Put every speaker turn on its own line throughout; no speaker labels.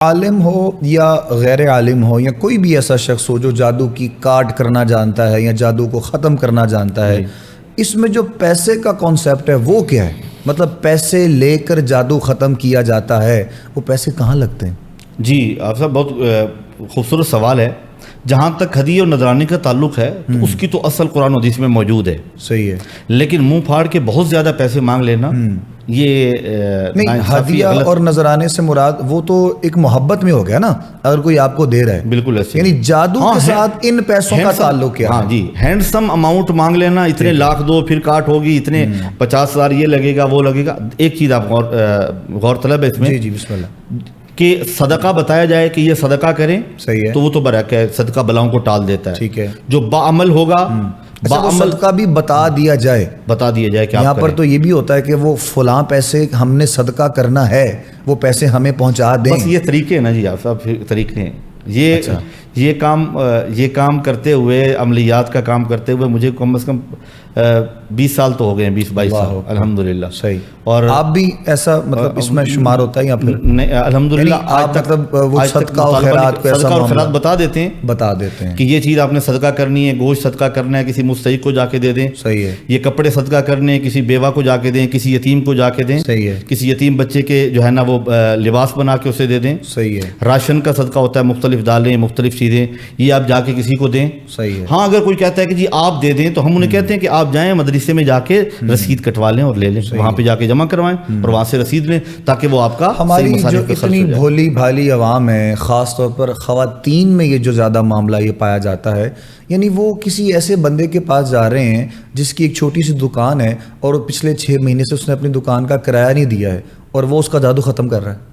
عالم ہو یا غیر عالم ہو یا کوئی بھی ایسا شخص ہو جو جادو کی کاٹ کرنا جانتا ہے یا جادو کو ختم کرنا جانتا ہے، اس میں جو پیسے کا کانسیپٹ ہے وہ کیا ہے؟ مطلب پیسے لے کر جادو ختم کیا جاتا ہے، وہ پیسے کہاں لگتے ہیں؟
جی آپ صاحب بہت خوبصورت سوال ہے۔ جہاں تک ہدیہ اور نذرانے کا تعلق ہے تو اس کی تو اصل قرآن و حدیث میں موجود ہے،
صحیح ہے،
لیکن منہ پھاڑ کے بہت زیادہ پیسے مانگ لینا یہ
نہیں، ہدیہ اور نذرانے سے مراد وہ تو ایک محبت میں ہو گیا نا، اگر کوئی آپ کو دے رہا ہے
بالکل ایسے،
یعنی جادو کے ساتھ ان پیسوں کا تعلق کیا ہے؟
ہاں جی، ہینڈسم اماؤنٹ مانگ لینا، اتنے لاکھ دو پھر کاٹ ہوگی، اتنے 50,000 یہ لگے گا وہ لگے گا۔ ایک چیز آپ غور طلب ہے اس میں،
جی بسم اللہ،
کہ صدقہ بتایا جائے کہ یہ صدقہ کریں،
صحیح ہے،
تو وہ تو برحق ہے، صدقہ بلاؤں کو ٹال دیتا ہے۔
ٹھیک ہے،
جو باعمل ہوگا،
وہ صدقہ بھی بتا دیا جائے،
کہ
یہاں پر تو یہ بھی ہوتا ہے کہ وہ فلاں پیسے ہم نے صدقہ کرنا ہے، وہ پیسے ہمیں پہنچا دیں۔
بس یہ طریقے ہیں نا جی، آپ صاحب طریقے ہیں یہ کام کرتے ہوئے، عملیات کا کام کرتے ہوئے مجھے کم از کم 20 سال تو ہو گئے ہیں، 20-22 سال الحمدللہ۔
صحیح،
اور
آپ بھی ایسا مطلب اس میں شمار ہوتا ہے یا پھر
الحمدللہ
آپ مطلب وہ صدقہ و خیرات کو ایسا
صدقہ اور خیرات بتا دیتے ہیں کہ یہ چیز آپ نے صدقہ کرنی ہے، گوشت صدقہ کرنا ہے، کسی مستحق کو جا کے دے دیں،
صحیح ہے،
یہ کپڑے صدقہ کرنے ہیں، کسی بیوہ کو جا کے دیں، کسی یتیم کو جا کے دیں،
صحیح ہے،
کسی یتیم بچے کے جو ہے نا وہ لباس بنا کے اسے دے دیں،
صحیح ہے،
راشن کا صدقہ ہوتا ہے، مختلف دالیں، مختلف چیزیں، یہ آپ جا کے کسی کو دیں،
صحیح ہے۔
ہاں اگر کوئی کہتا ہے کہ جی آپ دے دیں تو ہم انہیں کہتے ہیں کہ آپ جائیں مدرسے میں جا کے رسید کٹوا لیں اور لے لیں، وہاں پہ جا کے جمع کروائیں اور وہاں سے رسید لیں، تاکہ وہ آپ کا
ہماری جو اتنی بھولی بھالی عوام ہے، خاص طور پر خواتین میں یہ جو زیادہ معاملہ یہ پایا جاتا ہے، یعنی وہ کسی ایسے بندے کے پاس جا رہے ہیں جس کی ایک چھوٹی سی دکان ہے اور پچھلے 6 مہینے سے اس نے اپنی دکان کا کرایہ نہیں دیا ہے اور وہ اس کا جادو ختم کر رہا ہے،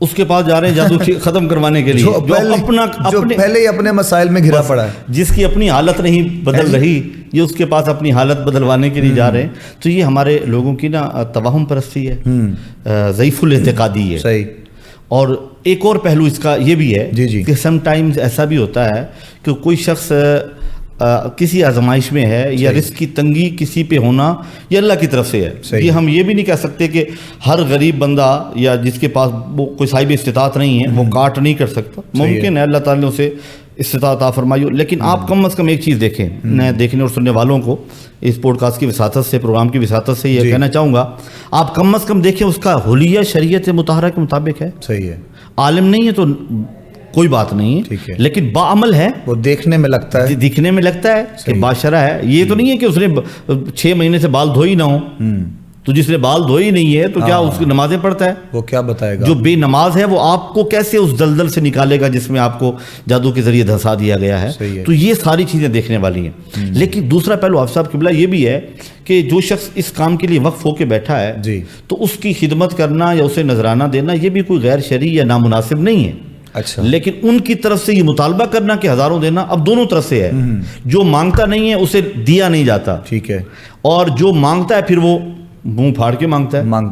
اس کے پاس جا رہے ہیں جادو ختم کروانے کے لیے،
جو پہلے ہی اپنے مسائل میں گھرا پڑا ہے،
جس کی اپنی حالت نہیں بدل رہی، یہ اس کے پاس اپنی حالت بدلوانے کے لیے جا رہے ہیں۔ تو یہ ہمارے لوگوں کی نا توہم پرستی ہے، ضعیف الاعتقادی ہے۔
صحیح،
اور ایک اور پہلو اس کا یہ بھی ہے
جی
کہ سم ٹائمز ایسا بھی ہوتا ہے کہ کوئی شخص کسی آزمائش میں ہے یا رزق کی تنگی کسی پہ ہونا یہ اللہ کی طرف سے ہے۔ یہ ہم یہ بھی نہیں کہہ سکتے کہ ہر غریب بندہ یا جس کے پاس وہ کوئی صاحب استطاعت نہیں ہے وہ کاٹ نہیں کر سکتا، ممکن ہے اللہ تعالیٰ نے اسے استطاعت عطا فرمائی ہو، لیکن آپ کم از کم ایک چیز دیکھیں، میں دیکھنے اور سننے والوں کو اس پوڈ کاسٹ کی وساطت سے، پروگرام کی وساطت سے یہ کہنا چاہوں گا، آپ کم از کم دیکھیں اس کا حلیہ شریعت مطہرہ کے مطابق ہے۔
صحیح ہے،
عالم نہیں ہے تو کوئی بات نہیں ہے، لیکن باعمل ہے،
وہ دیکھنے میں لگتا ہے،
دکھنے میں لگتا ہے کہ باشرہ ہے۔ یہ تو نہیں ہے کہ اس نے 6 مہینے سے بال دھوئی نہ ہو، تو جس نے بال دھوئی نہیں ہے تو کیا اس کی نمازیں پڑھتا ہے؟
وہ کیا بتائے گا؟
جو بے نماز ہے وہ آپ کو کیسے اس دلدل سے نکالے گا جس میں آپ کو جادو کے ذریعے دھسا دیا گیا ہے؟ تو یہ ساری چیزیں دیکھنے والی ہیں۔ لیکن دوسرا پہلو آپ صاحب قبلہ یہ بھی ہے کہ جو شخص اس کام کے لیے وقف ہو کے بیٹھا ہے تو اس کی خدمت کرنا یا اسے نذرانہ دینا یہ بھی کوئی غیر شرعی یا نامناسب نہیں ہے۔
اچھا،
لیکن ان کی طرف سے یہ مطالبہ کرنا کہ ہزاروں دینا اب دونوں طرف سے ہے، جو مانگتا نہیں ہے اسے دیا نہیں جاتا،
ٹھیک ہے،
اور جو مانگتا ہے پھر وہ منہ پھاڑ کے مانگتا ہے۔